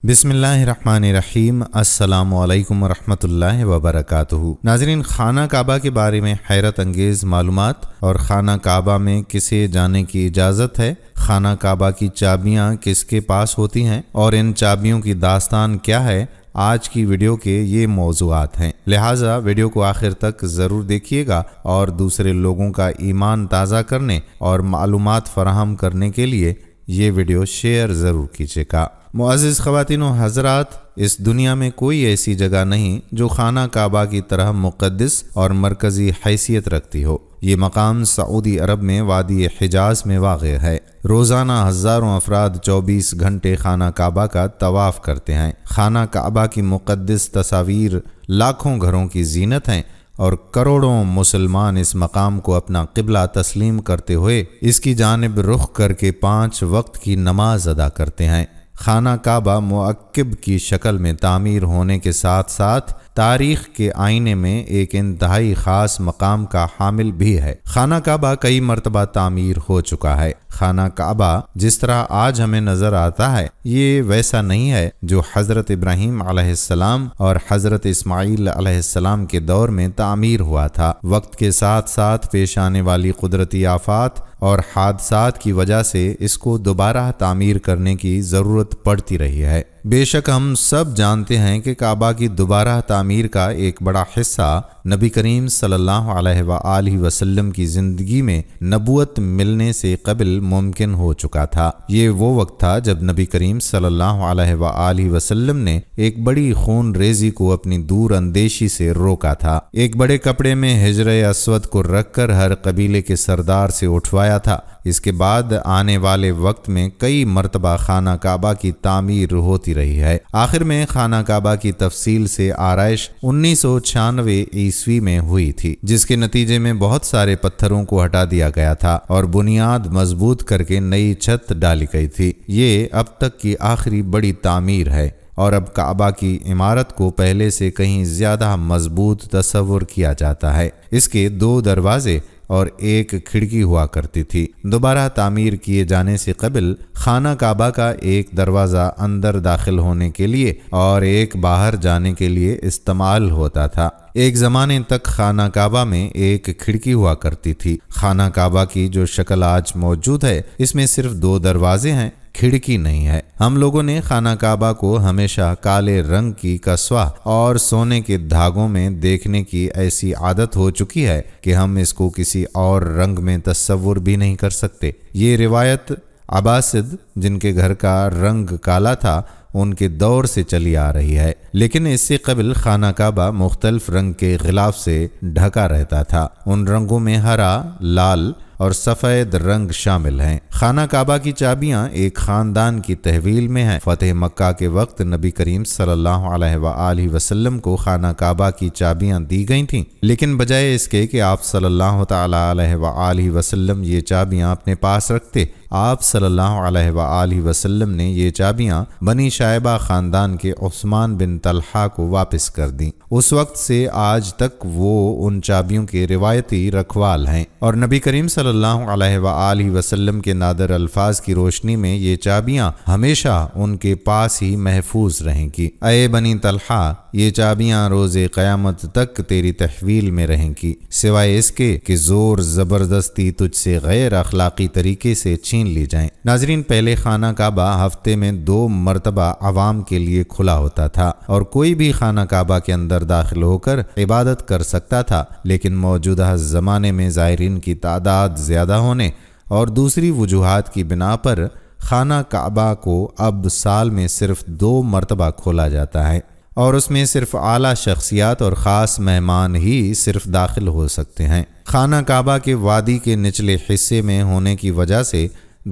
بسم اللہ الرحمن الرحیم۔ السلام علیکم ورحمۃ اللہ وبرکاتہ۔ ناظرین، خانہ کعبہ کے بارے میں حیرت انگیز معلومات اور خانہ کعبہ میں کسے جانے کی اجازت ہے، خانہ کعبہ کی چابیاں کس کے پاس ہوتی ہیں اور ان چابیوں کی داستان کیا ہے، آج کی ویڈیو کے یہ موضوعات ہیں، لہٰذا ویڈیو کو آخر تک ضرور دیکھیے گا اور دوسرے لوگوں کا ایمان تازہ کرنے اور معلومات فراہم کرنے کے لیے یہ ویڈیو شیئر ضرور کیجیے گا۔ معزز خواتین و حضرات، اس دنیا میں کوئی ایسی جگہ نہیں جو خانہ کعبہ کی طرح مقدس اور مرکزی حیثیت رکھتی ہو۔ یہ مقام سعودی عرب میں وادی حجاز میں واقع ہے۔ روزانہ ہزاروں افراد 24 گھنٹے خانہ کعبہ کا طواف کرتے ہیں۔ خانہ کعبہ کی مقدس تصاویر لاکھوں گھروں کی زینت ہیں اور کروڑوں مسلمان اس مقام کو اپنا قبلہ تسلیم کرتے ہوئے اس کی جانب رخ کر کے 5 وقت کی نماز ادا کرتے ہیں۔ خانہ کعبہ معقب کی شکل میں تعمیر ہونے کے ساتھ ساتھ تاریخ کے آئینے میں ایک انتہائی خاص مقام کا حامل بھی ہے۔ خانہ کعبہ کئی مرتبہ تعمیر ہو چکا ہے۔ خانہ کعبہ جس طرح آج ہمیں نظر آتا ہے، یہ ویسا نہیں ہے جو حضرت ابراہیم علیہ السلام اور حضرت اسماعیل علیہ السلام کے دور میں تعمیر ہوا تھا۔ وقت کے ساتھ ساتھ پیش آنے والی قدرتی آفات اور حادثات کی وجہ سے اس کو دوبارہ تعمیر کرنے کی ضرورت پڑتی رہی ہے۔ بے شک ہم سب جانتے ہیں کہ کعبہ کی دوبارہ تعمیر کا ایک بڑا حصہ نبی کریم صلی اللہ علیہ وآلہ وسلم کی زندگی میں نبوت ملنے سے قبل ممکن ہو چکا تھا۔ یہ وہ وقت تھا جب نبی کریم صلی اللہ علیہ وآلہ وسلم نے ایک بڑی خون ریزی کو اپنی دور اندیشی سے روکا تھا۔ ایک بڑے کپڑے میں حجر اسود کو رکھ کر ہر قبیلے کے سردار سے اٹھوایا تھا۔ اس کے بعد آنے والے وقت میں کئی مرتبہ خانہ کعبہ کی تعمیر ہوتی رہی ہے۔ آخر میں خانہ کعبہ کی تفصیل سے آرائش 1996 عیسوی میں ہوئی تھی، جس کے نتیجے میں بہت سارے پتھروں کو ہٹا دیا گیا تھا اور بنیاد مضبوط کر کے نئی چھت ڈالی گئی تھی۔ یہ اب تک کی آخری بڑی تعمیر ہے اور اب کعبہ کی عمارت کو پہلے سے کہیں زیادہ مضبوط تصور کیا جاتا ہے۔ اس کے 2 دروازے اور 1 کھڑکی ہوا کرتی تھی۔ دوبارہ تعمیر کیے جانے سے قبل خانہ کعبہ کا 1 دروازہ اندر داخل ہونے کے لیے اور 1 باہر جانے کے لیے استعمال ہوتا تھا۔ ایک زمانے تک خانہ کعبہ میں 1 کھڑکی ہوا کرتی تھی۔ خانہ کعبہ کی جو شکل آج موجود ہے، اس میں صرف 2 دروازے ہیں، کھڑکی نہیں ہے۔ ہم لوگوں نے خانہ کعبہ کو ہمیشہ کالے رنگ کی کسوہ اور سونے کے دھاگوں میں دیکھنے کی ایسی عادت ہو چکی ہے کہ ہم اس کو کسی اور رنگ میں تصور بھی نہیں کر سکتے۔ یہ روایت عباسد، جن کے گھر کا رنگ کالا تھا، ان کے دور سے چلی آ رہی ہے، لیکن اس سے قبل خانہ کعبہ مختلف رنگ کے غلاف سے ڈھکا رہتا تھا۔ ان رنگوں میں ہرا، لال اور سفید رنگ شامل ہیں۔ خانہ کعبہ کی چابیاں ایک خاندان کی تحویل میں ہیں۔ فتح مکہ کے وقت نبی کریم صلی اللہ علیہ وآلہ وسلم کو خانہ کعبہ کی چابیاں دی گئی تھیں، لیکن بجائے اس کے کہ آپ صلی اللہ تعالی علیہ وآلہ وسلم یہ چابیاں اپنے پاس رکھتے، آپ صلی اللہ علیہ وآلہ وسلم نے یہ چابیاں بنی شائبہ خاندان کے عثمان بن طلحہ کو واپس کر دیں۔ اس وقت سے آج تک وہ ان چابیوں کے روایتی رکھوال ہیں اور نبی کریم صلی اللہ علیہ وآلہ وسلم کے نادر الفاظ کی روشنی میں یہ چابیاں ہمیشہ ان کے پاس ہی محفوظ رہیں گی۔ اے بنی طلحہ، یہ چابیاں روز قیامت تک تیری تحویل میں رہیں گی، سوائے اس کے کہ زور زبردستی تجھ سے غیر اخلاقی طریقے سے چھین لی جائیں۔ ناظرین، پہلے خانہ کعبہ ہفتے میں 2 مرتبہ عوام کے لیے کھلا ہوتا تھا اور کوئی بھی خانہ کعبہ کے اندر داخل ہو کر عبادت کر سکتا تھا، لیکن موجودہ زمانے میں زائرین کی تعداد زیادہ ہونے اور دوسری وجوہات کی بنا پر خانہ کعبہ کو اب سال میں صرف 2 مرتبہ کھولا جاتا ہے اور اس میں صرف اعلیٰ شخصیات اور خاص مہمان ہی صرف داخل ہو سکتے ہیں۔ خانہ کعبہ کے وادی کے نچلے حصے میں ہونے کی وجہ سے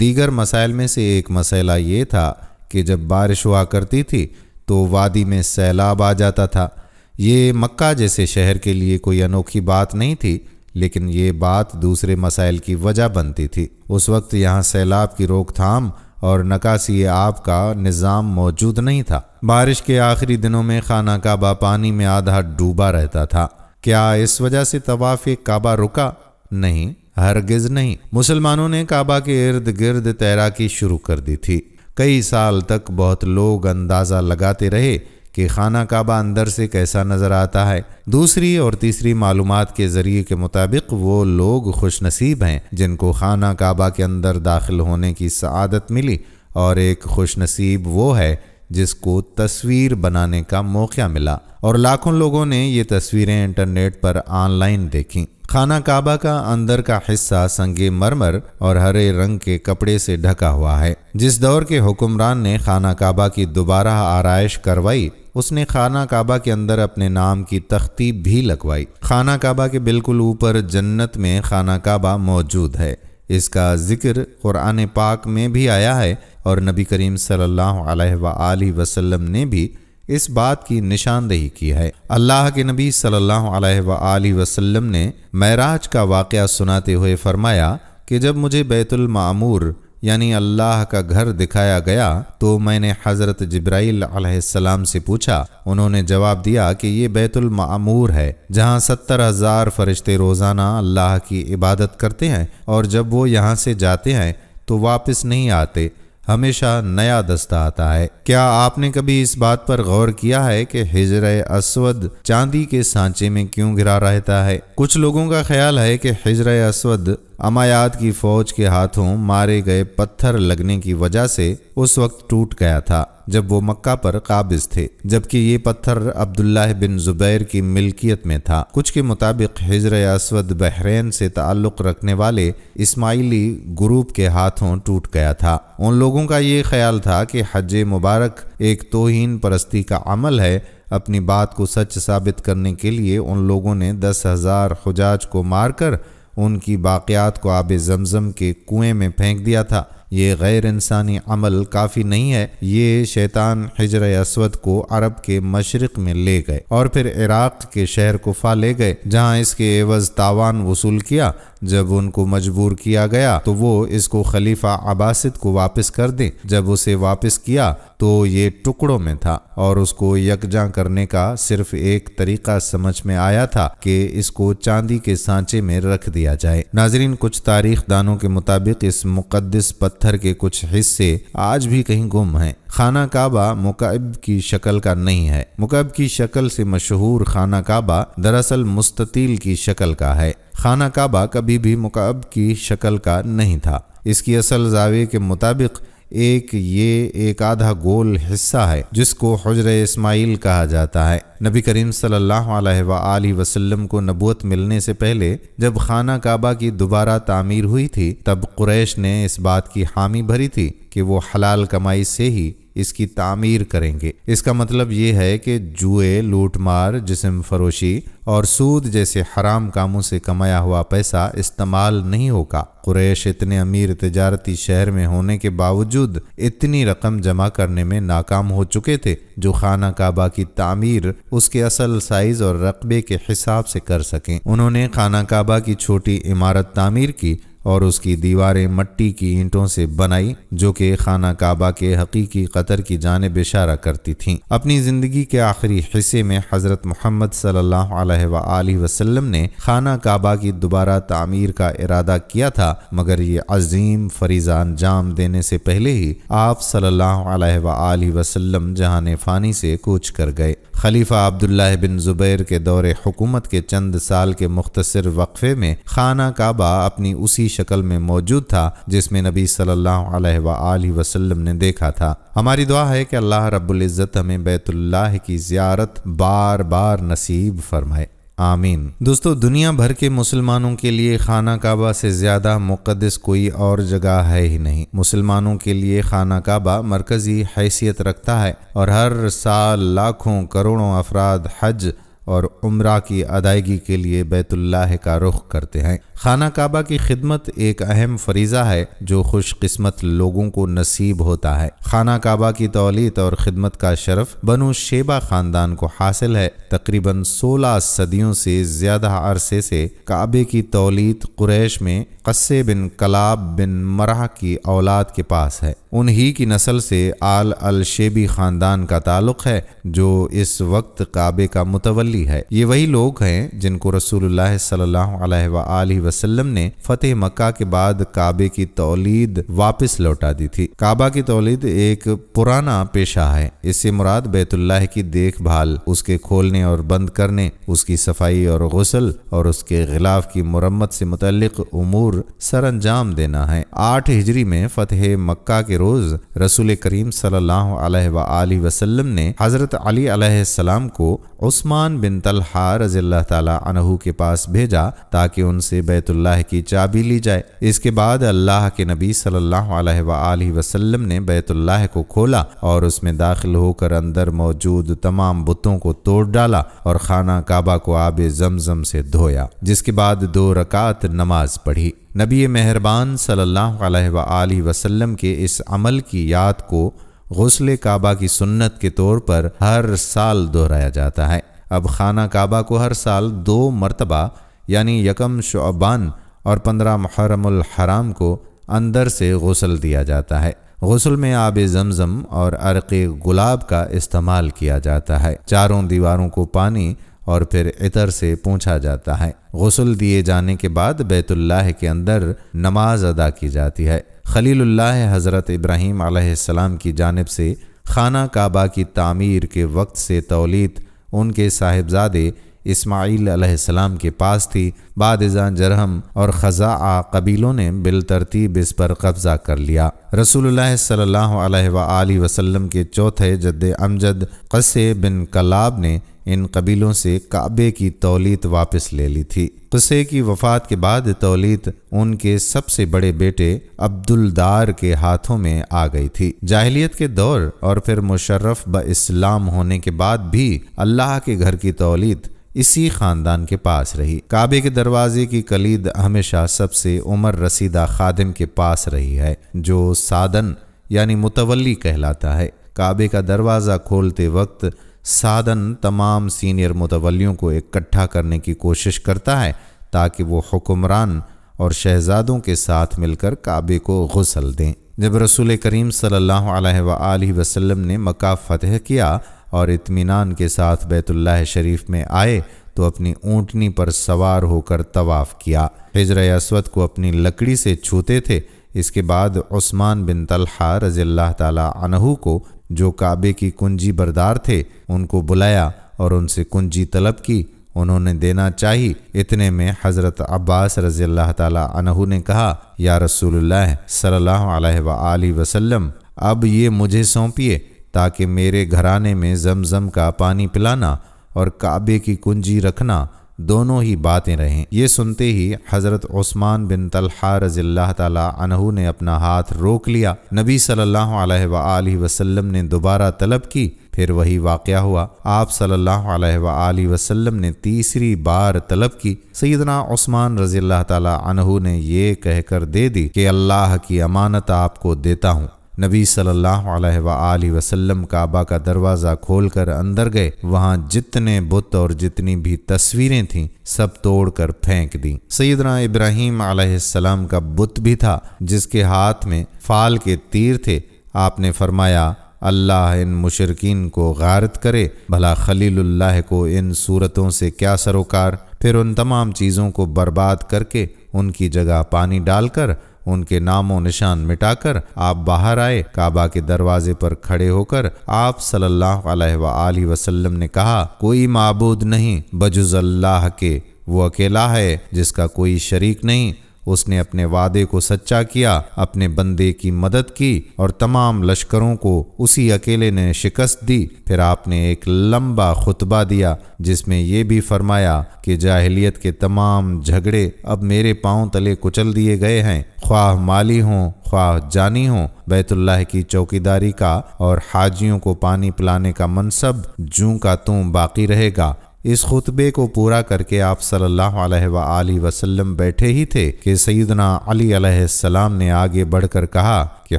دیگر مسائل میں سے ایک مسئلہ یہ تھا کہ جب بارش ہوا کرتی تھی تو وادی میں سیلاب آ جاتا تھا۔ یہ مکہ جیسے شہر کے لیے کوئی انوکھی بات نہیں تھی، لیکن یہ بات دوسرے مسائل کی وجہ بنتی تھی۔ اس وقت یہاں سیلاب کی روک تھام اور نکاسی آب کا نظام موجود نہیں تھا۔ بارش کے آخری دنوں میں خانہ کعبہ پانی میں آدھا ڈوبا رہتا تھا۔ کیا اس وجہ سے طواف کعبہ رکا؟ نہیں، ہرگز نہیں۔ مسلمانوں نے کعبہ کے ارد گرد تیراکی شروع کر دی تھی۔ کئی سال تک بہت لوگ اندازہ لگاتے رہے کہ خانہ کعبہ اندر سے کیسا نظر آتا ہے۔ دوسری اور تیسری معلومات کے ذریعے کے مطابق وہ لوگ خوش نصیب ہیں جن کو خانہ کعبہ کے اندر داخل ہونے کی سعادت ملی، اور ایک خوش نصیب وہ ہے جس کو تصویر بنانے کا موقع ملا، اور لاکھوں لوگوں نے یہ تصویریں انٹرنیٹ پر آن لائن دیکھیں۔ خانہ کعبہ کا اندر کا حصہ سنگ مرمر اور ہرے رنگ کے کپڑے سے ڈھکا ہوا ہے۔ جس دور کے حکمران نے خانہ کعبہ کی دوبارہ آرائش کروائی، اس نے خانہ کعبہ کے اندر اپنے نام کی تختی بھی لگوائی۔ خانہ کعبہ کے بالکل اوپر جنت میں خانہ کعبہ موجود ہے۔ اس کا ذکر قرآن پاک میں بھی آیا ہے، اور نبی کریم صلی اللہ علیہ وآلہ وسلم نے بھی اس بات کی نشاندہی کی ہے۔ اللہ کے نبی صلی اللہ علیہ وآلہ وسلم نے معراج کا واقعہ سناتے ہوئے فرمایا کہ جب مجھے بیت المعمور یعنی اللہ کا گھر دکھایا گیا تو میں نے حضرت جبرائیل علیہ السلام سے پوچھا۔ انہوں نے جواب دیا کہ یہ بیت المعمور ہے جہاں 70,000 فرشتے روزانہ اللہ کی عبادت کرتے ہیں، اور جب وہ یہاں سے جاتے ہیں تو واپس نہیں آتے، ہمیشہ نیا دستہ آتا ہے۔ کیا آپ نے کبھی اس بات پر غور کیا ہے کہ حجر اسود چاندی کے سانچے میں کیوں گھرا رہتا ہے؟ کچھ لوگوں کا خیال ہے کہ حجر اسود امویاد کی فوج کے ہاتھوں مارے گئے پتھر لگنے کی وجہ سے اس وقت ٹوٹ گیا تھا جب وہ مکہ پر قابض تھے، جبکہ یہ پتھر عبداللہ بن زبیر کی ملکیت میں تھا۔ کچھ کے مطابق حجر اسود بحرین سے تعلق رکھنے والے اسماعیلی گروپ کے ہاتھوں ٹوٹ گیا تھا۔ ان لوگوں کا یہ خیال تھا کہ حج مبارک ایک توہین پرستی کا عمل ہے۔ اپنی بات کو سچ ثابت کرنے کے لیے ان لوگوں نے 10,000 حجاج کو مار کر ان کی باقیات کو آب زمزم کے کنویں میں پھینک دیا تھا۔ یہ غیر انسانی عمل کافی نہیں ہے۔ یہ شیطان حجر اسود کو عرب کے مشرق میں لے گئے اور پھر عراق کے شہر کوفہ لے گئے، جہاں اس کے عوض تاوان وصول کیا۔ جب ان کو مجبور کیا گیا تو وہ اس کو خلیفہ عباسد کو واپس کر دیں۔ جب اسے واپس کیا تو یہ ٹکڑوں میں تھا، اور اس کو یکجاں کرنے کا صرف ایک طریقہ سمجھ میں آیا تھا کہ اس کو چاندی کے سانچے میں رکھ دیا جائے۔ ناظرین، کچھ تاریخ دانوں کے مطابق اس مقدس پتھر کے کچھ حصے آج بھی کہیں گم ہیں۔ خانہ کعبہ مکعب کی شکل کا نہیں ہے۔ مکعب کی شکل سے مشہور خانہ کعبہ دراصل مستطیل کی شکل کا ہے۔ خانہ کعبہ کبھی بھی مکعب کی شکل کا نہیں تھا۔ اس کی اصل زاویے کے مطابق ایک آدھا گول حصہ ہے جس کو حجر اسماعیل کہا جاتا ہے۔ نبی کریم صلی اللہ علیہ وآلہ وسلم کو نبوت ملنے سے پہلے جب خانہ کعبہ کی دوبارہ تعمیر ہوئی تھی تب قریش نے اس بات کی حامی بھری تھی کہ وہ حلال کمائی سے ہی اس کی تعمیر کریں گے۔ اس کا مطلب یہ ہے کہ جوئے، لوٹ مار، جسم فروشی اور سود جیسے حرام کاموں سے کمایا ہوا پیسہ استعمال نہیں ہوگا۔ قریش اتنے امیر تجارتی شہر میں ہونے کے باوجود اتنی رقم جمع کرنے میں ناکام ہو چکے تھے جو خانہ کعبہ کی تعمیر اس کے اصل سائز اور رقبے کے حساب سے کر سکیں۔ انہوں نے خانہ کعبہ کی چھوٹی عمارت تعمیر کی اور اس کی دیواریں مٹی کی اینٹوں سے بنائی جو کہ خانہ کعبہ کے حقیقی قطر کی جانب اشارہ کرتی تھیں۔ اپنی زندگی کے آخری حصے میں حضرت محمد صلی اللہ علیہ وآلہ وسلم نے خانہ کعبہ کی دوبارہ تعمیر کا ارادہ کیا تھا، مگر یہ عظیم فریضہ انجام دینے سے پہلے ہی آپ صلی اللہ علیہ وآلہ وسلم جہان فانی سے کوچ کر گئے۔ خلیفہ عبداللہ بن زبیر کے دور حکومت کے چند سال کے مختصر وقفے میں خانہ کعبہ اپنی اسی شکل میں موجود تھا جس میں نبی صلی اللہ علیہ وآلہ وسلم نے دیکھا تھا۔ ہماری دعا ہے کہ اللہ رب العزت ہمیں بیت اللہ کی زیارت بار بار نصیب فرمائے، آمین۔ دوستو، دنیا بھر کے مسلمانوں کے لیے خانہ کعبہ سے زیادہ مقدس کوئی اور جگہ ہے ہی نہیں۔ مسلمانوں کے لیے خانہ کعبہ مرکزی حیثیت رکھتا ہے اور ہر سال لاکھوں کروڑوں افراد حج اور عمرہ کی ادائیگی کے لیے بیت اللہ کا رخ کرتے ہیں۔ خانہ کعبہ کی خدمت ایک اہم فریضہ ہے جو خوش قسمت لوگوں کو نصیب ہوتا ہے۔ خانہ کعبہ کی تولید اور خدمت کا شرف بنو شیبہ خاندان کو حاصل ہے۔ تقریباً 16 صدیوں سے زیادہ عرصے سے کعبے کی تولید قریش میں قصے بن کلاب بن مرہ کی اولاد کے پاس ہے۔ انہی کی نسل سے آل الشیبی خاندان کا تعلق ہے جو اس وقت کعبے کا متولی ہے۔ یہ وہی لوگ ہیں جن کو رسول اللہ صلی اللہ علیہ وآلہ وسلم نے فتح مکہ کے بعد کعبے کی تولید واپس لوٹا دی تھی۔ کعبہ کی تولید ایک پرانا پیشہ ہے۔ اس سے مراد بیت اللہ کی دیکھ بھال، اس کے کھولنے اور بند کرنے، اس کی صفائی اور غسل اور اس کے غلاف کی مرمت سے متعلق امور سر انجام دینا ہے۔ 8 ہجری میں فتح مکہ کے روز رسول کریم صلی اللہ علیہ وآلہ وسلم نے حضرت علی علیہ السلام کو عثمان بن طلحہ رضی اللہ تعالی عنہ کے پاس بھیجا تاکہ ان سے بیت اللہ کی چابی لی جائے۔ اس کے بعد اللہ کے نبی صلی اللہ علیہ وآلہ وسلم نے بیت اللہ کو کھولا اور اس میں داخل ہو کر اندر موجود تمام بتوں کو توڑ ڈالا اور خانہ کعبہ کو آب زمزم سے دھویا، جس کے بعد 2 رکعت نماز پڑھی۔ نبی مہربان صلی اللہ علیہ وآلہ وسلم کے اس عمل کی یاد کو غسل کعبہ کی سنت کے طور پر ہر سال دہرایا جاتا ہے۔ اب خانہ کعبہ کو ہر سال 2 مرتبہ یعنی 1 شعبان اور 15 محرم الحرام کو اندر سے غسل دیا جاتا ہے۔ غسل میں آب زمزم اور عرق گلاب کا استعمال کیا جاتا ہے۔ چاروں دیواروں کو پانی اور پھر عطر سے پونچھا جاتا ہے۔ غسل دیے جانے کے بعد بیت اللہ کے اندر نماز ادا کی جاتی ہے۔ خلیل اللہ حضرت ابراہیم علیہ السلام کی جانب سے خانہ کعبہ کی تعمیر کے وقت سے تولید ان کے صاحبزادے اسماعیل علیہ السلام کے پاس تھی۔ بعد ازاں جرہم اور خزاعہ قبیلوں نے بالترتیب اس پر قبضہ کر لیا۔ رسول اللہ صلی اللہ علیہ وآلہ وسلم کے چوتھے جد امجد قصے بن کلاب نے ان قبیلوں سے کعبے کی تولید واپس لے لی تھی۔ قصے کی وفات کے بعد تولید ان کے سب سے بڑے بیٹے عبدالدار کے ہاتھوں میں آ گئی تھی۔ جاہلیت کے دور اور پھر مشرف اسلام ہونے کے بعد بھی اللہ کے گھر کی تولید اسی خاندان کے پاس رہی۔ کعبے کے دروازے کی کلید ہمیشہ سب سے عمر رسیدہ خادم کے پاس رہی ہے، جو سادن یعنی متولی کہلاتا ہے۔ کعبے کا دروازہ کھولتے وقت سادن تمام سینئر متولیوں کو اکٹھا کرنے کی کوشش کرتا ہے تاکہ وہ حکمران اور شہزادوں کے ساتھ مل کر کعبے کو غسل دیں۔ جب رسول کریم صلی اللہ علیہ وآلہ وسلم نے مکہ فتح کیا اور اطمینان کے ساتھ بیت اللہ شریف میں آئے تو اپنی اونٹنی پر سوار ہو کر طواف کیا، حجر اسود کو اپنی لکڑی سے چھوتے تھے۔ اس کے بعد عثمان بن طلحہ رضی اللہ تعالی عنہ کو، جو کعبے کی کنجی بردار تھے، ان کو بلایا اور ان سے کنجی طلب کی۔ انہوں نے دینا چاہی۔ اتنے میں حضرت عباس رضی اللہ تعالی عنہ نے کہا، یا رسول اللہ صلی اللہ علیہ وآلہ وسلم، اب یہ مجھے سونپیے تاکہ میرے گھرانے میں زمزم کا پانی پلانا اور کعبے کی کنجی رکھنا دونوں ہی باتیں رہیں۔ یہ سنتے ہی حضرت عثمان بن طلحہ رضی اللہ تعالی عنہ نے اپنا ہاتھ روک لیا۔ نبی صلی اللہ علیہ وآلہ وسلم نے دوبارہ طلب کی، پھر وہی واقعہ ہوا۔ آپ صلی اللہ علیہ وآلہ وسلم نے تیسری بار طلب کی۔ سیدنا عثمان رضی اللہ تعالی عنہ نے یہ کہہ کر دے دی کہ اللہ کی امانت آپ کو دیتا ہوں۔ نبی صلی اللہ علیہ وآلہ وسلم کعبہ کا دروازہ کھول کر اندر گئے۔ وہاں جتنے بت اور جتنی بھی تصویریں تھیں سب توڑ کر پھینک دیں۔ سیدنا ابراہیم علیہ السلام کا بت بھی تھا جس کے ہاتھ میں فال کے تیر تھے۔ آپ نے فرمایا، اللہ ان مشرکین کو غارت کرے، بھلا خلیل اللہ کو ان صورتوں سے کیا سروکار۔ پھر ان تمام چیزوں کو برباد کر کے ان کی جگہ پانی ڈال کر ان کے نام و نشان مٹا کر آپ باہر آئے۔ کعبہ کے دروازے پر کھڑے ہو کر آپ صلی اللہ علیہ وآلہ وسلم نے کہا، کوئی معبود نہیں بجز اللہ کے، وہ اکیلا ہے جس کا کوئی شریک نہیں۔ اس نے اپنے وعدے کو سچا کیا، اپنے بندے کی مدد کی اور تمام لشکروں کو اسی اکیلے نے شکست دی۔ پھر آپ نے ایک لمبا خطبہ دیا جس میں یہ بھی فرمایا کہ جاہلیت کے تمام جھگڑے اب میرے پاؤں تلے کچل دیے گئے ہیں، خواہ مالی ہوں خواہ جانی ہوں۔ بیت اللہ کی چوکیداری کا اور حاجیوں کو پانی پلانے کا منصب جوں کا توں باقی رہے گا۔ اس خطبے کو پورا کر کے آپ صلی اللہ علیہ وآلہ وسلم بیٹھے ہی تھے کہ سیدنا علی علیہ السلام نے آگے بڑھ کر کہا کہ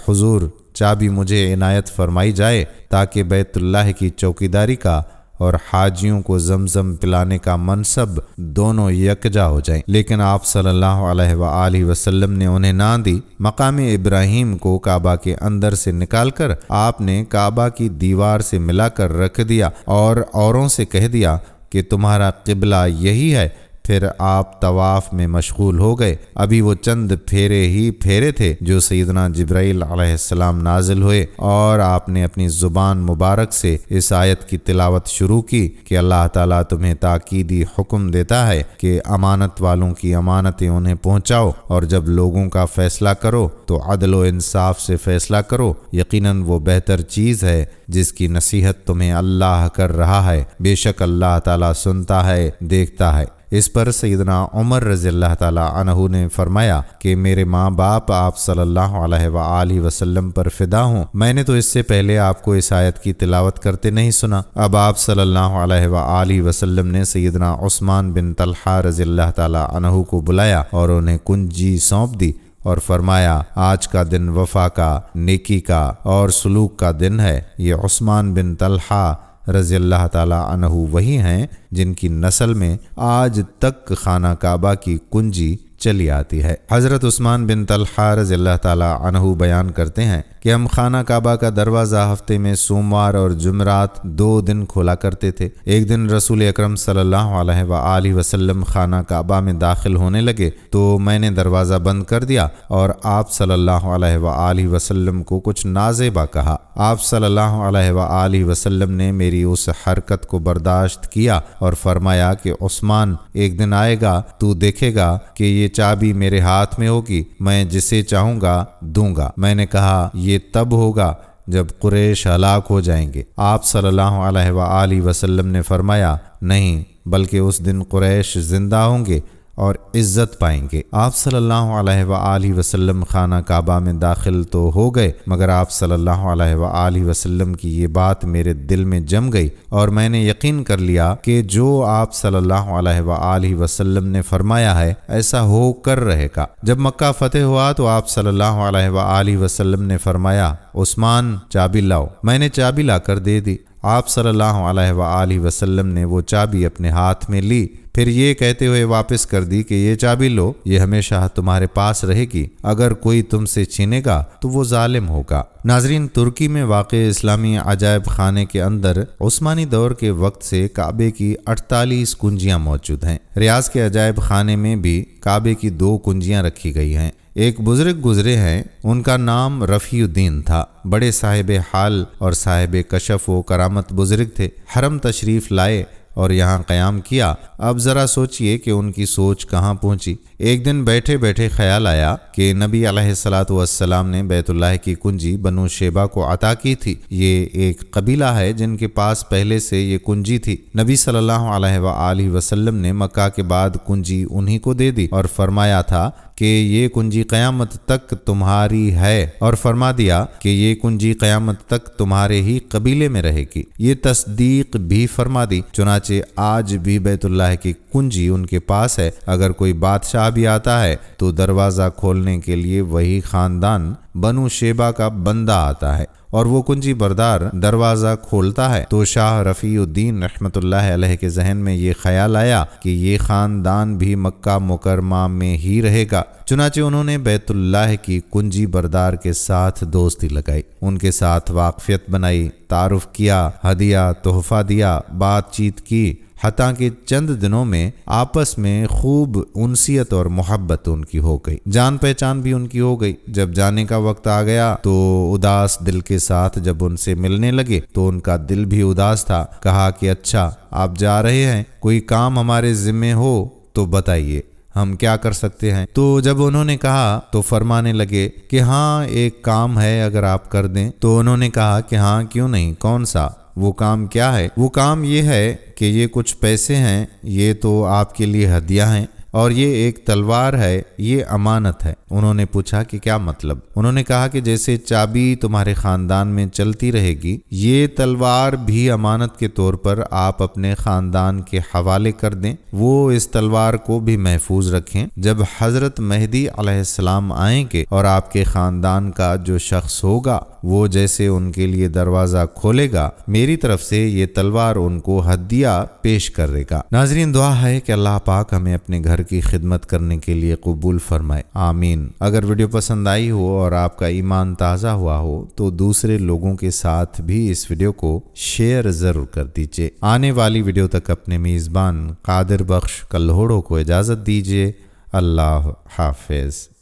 حضور، چابی مجھے عنایت فرمائی جائے تاکہ بیت اللہ کی چوکیداری کا اور حاجیوں کو زمزم پلانے کا منصب دونوں یکجا ہو جائیں۔ لیکن آپ صلی اللہ علیہ وآلہ وسلم نے انہیں نہ دی۔ مقام ابراہیم کو کعبہ کے اندر سے نکال کر آپ نے کعبہ کی دیوار سے ملا کر رکھ دیا اور اوروں سے کہہ دیا کہ تمہارا قبلہ یہی ہے۔ پھر آپ طواف میں مشغول ہو گئے۔ ابھی وہ چند پھیرے تھے جو سیدنا جبرائیل علیہ السلام نازل ہوئے اور آپ نے اپنی زبان مبارک سے اس آیت کی تلاوت شروع کی کہ اللہ تعالیٰ تمہیں تاکیدی حکم دیتا ہے کہ امانت والوں کی امانتیں انہیں پہنچاؤ، اور جب لوگوں کا فیصلہ کرو تو عدل و انصاف سے فیصلہ کرو، یقیناً وہ بہتر چیز ہے جس کی نصیحت تمہیں اللہ کر رہا ہے، بے شک اللہ تعالیٰ سنتا ہے، دیکھتا ہے۔ اس پر سیدنا عمر رضی اللہ تعالیٰ عنہ نے فرمایا کہ میرے ماں باپ آپ صلی اللہ علیہ وآلہ وسلم پر فدا ہوں، میں نے تو اس سے پہلے آپ کو اس آیت کی تلاوت کرتے نہیں سنا۔ اب آپ صلی اللہ علیہ وآلہ وسلم نے سیدنا عثمان بن طلحہ رضی اللہ تعالیٰ عنہ کو بلایا اور انہیں کنجی سونپ دی اور فرمایا آج کا دن وفا کا، نیکی کا اور سلوک کا دن ہے۔ یہ عثمان بن طلحہ رضی اللہ تعالیٰ عنہ وہی ہیں جن کی نسل میں آج تک خانہ کعبہ کی کنجی چلی آتی ہے۔ حضرت عثمان بن طلحہ رضی اللہ تعالیٰ عنہ بیان کرتے ہیں کہ ہم خانہ کعبہ کا دروازہ ہفتے میں سوموار اور جمعرات 2 دن کھولا کرتے تھے۔ ایک دن رسول اکرم صلی اللہ علیہ وآلہ وسلم خانہ کعبہ میں داخل ہونے لگے تو میں نے دروازہ بند کر دیا اور آپ صلی اللہ علیہ وآلہ وسلم کو کچھ نازیبا کہا۔ آپ صلی اللہ علیہ وآلہ وسلم نے میری اس حرکت کو برداشت کیا اور فرمایا کہ عثمان، ایک دن آئے گا تو دیکھے گا کہ یہ چابی میرے ہاتھ میں ہوگی، میں جسے چاہوں گا دوں گا۔ میں نے کہا یہ تب ہوگا جب قریش ہلاک ہو جائیں گے۔ آپ صلی اللہ علیہ وآلہ وسلم نے فرمایا نہیں، بلکہ اس دن قریش زندہ ہوں گے اور عزت پائیں گے۔ آپ صلی اللہ علیہ وآلہ وسلم خانہ کعبہ میں داخل تو ہو گئے، مگر آپ صلی اللہ علیہ وآلہ وسلم کی یہ بات میرے دل میں جم گئی اور میں نے یقین کر لیا کہ جو آپ صلی اللہ علیہ وآلہ وسلم نے فرمایا ہے ایسا ہو کر رہے گا۔ جب مکہ فتح ہوا تو آپ صلی اللہ علیہ وآلہ وسلم نے فرمایا عثمان چابی لاؤ۔ میں نے چابی لا کر دے دی۔ آپ صلی اللہ علیہ وآلہ وسلم نے وہ چابی اپنے ہاتھ میں لی، پھر یہ کہتے ہوئے واپس کر دی کہ یہ چابی لو، یہ ہمیشہ تمہارے پاس رہے گی، اگر کوئی تم سے چھینے گا تو وہ ظالم ہوگا۔ ناظرین، ترکی میں واقع اسلامی عجائب خانے کے اندر عثمانی دور کے وقت سے کعبے کی 48 کنجیاں موجود ہیں۔ ریاض کے عجائب خانے میں بھی کعبے کی 2 کنجیاں رکھی گئی ہیں۔ ایک بزرگ گزرے ہیں، ان کا نام رفیع الدین تھا، بڑے صاحب حال اور صاحب کشف و کرامت بزرگ تھے۔ حرم تشریف لائے اور یہاں قیام کیا۔ اب ذرا سوچئے کہ ان کی سوچ کہاں پہنچی۔ ایک دن بیٹھے بیٹھے خیال آیا کہ نبی علیہ الصلاۃ والسلام نے بیت اللہ کی کنجی بنو شیبہ کو عطا کی تھی۔ یہ ایک قبیلہ ہے جن کے پاس پہلے سے یہ کنجی تھی۔ نبی صلی اللہ علیہ وآلہ وسلم نے مکہ کے بعد کنجی انہی کو دے دی اور فرمایا تھا کہ یہ کنجی قیامت تک تمہاری ہے، اور فرما دیا کہ یہ کنجی قیامت تک تمہارے ہی قبیلے میں رہے گی۔ یہ تصدیق بھی فرما دی۔ چنانچہ آج بھی بیت اللہ کی کنجی ان کے پاس ہے۔ اگر کوئی بادشاہ بھی آتا ہے تو دروازہ کھولنے کے لیے وہی خاندان بنو شیبہ کا بندہ آتا ہے اور وہ کنجی بردار دروازہ کھولتا ہے، تو شاہ رفیع الدین رحمت اللہ علیہ کے ذہن میں یہ خیال آیا کہ یہ خاندان بھی مکہ مکرمہ میں ہی رہے گا۔ چنانچہ انہوں نے بیت اللہ کی کنجی بردار کے ساتھ دوستی لگائی، ان کے ساتھ واقفیت بنائی، تعارف کیا، ہدیہ تحفہ دیا، بات چیت کی، حتیٰ کہ چند دنوں میں آپس میں خوب انسیت اور محبت ان کی ہو گئی، جان پہچان بھی ان کی ہو گئی۔ جب جانے کا وقت آ گیا تو اداس دل کے ساتھ جب ان سے ملنے لگے تو ان کا دل بھی اداس تھا۔ کہا کہ اچھا آپ جا رہے ہیں، کوئی کام ہمارے ذمہ ہو تو بتائیے، ہم کیا کر سکتے ہیں؟ تو جب انہوں نے کہا تو فرمانے لگے کہ ہاں ایک کام ہے، اگر آپ کر دیں۔ تو انہوں نے کہا کہ ہاں کیوں نہیں، کون سا؟ وہ کام کیا ہے؟ وہ کام یہ ہے کہ یہ کچھ پیسے ہیں، یہ تو آپ کے لیے ہدیہ ہیں، اور یہ ایک تلوار ہے، یہ امانت ہے۔ انہوں نے پوچھا کہ کیا مطلب؟ انہوں نے کہا کہ جیسے چابی تمہارے خاندان میں چلتی رہے گی، یہ تلوار بھی امانت کے طور پر آپ اپنے خاندان کے حوالے کر دیں، وہ اس تلوار کو بھی محفوظ رکھیں۔ جب حضرت مہدی علیہ السلام آئیں گے اور آپ کے خاندان کا جو شخص ہوگا وہ جیسے ان کے لیے دروازہ کھولے گا، میری طرف سے یہ تلوار ان کو ہدیہ پیش کرے گا۔ ناظرین، دعا ہے کہ اللہ پاک ہمیں اپنے گھر کی خدمت کرنے کے لیے قبول فرمائے، آمین۔ اگر ویڈیو پسند آئی ہو اور آپ کا ایمان تازہ ہوا ہو تو دوسرے لوگوں کے ساتھ بھی اس ویڈیو کو شیئر ضرور کر دیجیے۔ آنے والی ویڈیو تک اپنے میزبان قادر بخش کلہوڑو کو اجازت دیجیے۔ اللہ حافظ۔